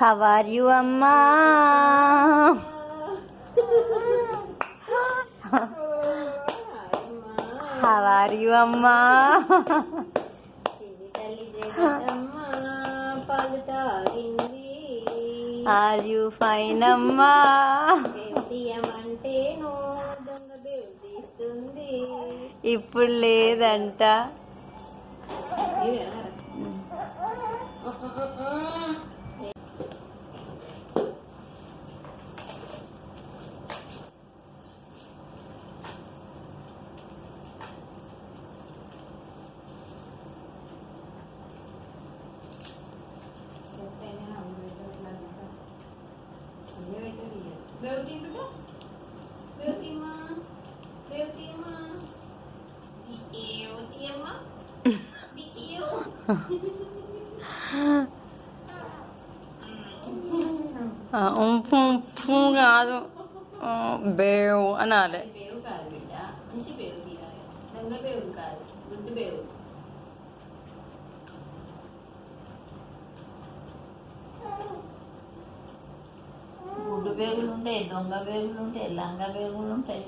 How are you, Amma? How are you, Amma? Are you fine, Amma? ఇప్పుడు లేదంట. ఉంపు కాదు, బేవు అనాలి. గుడ్డు బేగులు ఉంటాయి, దొంగ బేగులు ఉంటాయి, లంగ బేగులు ఉంటాయి.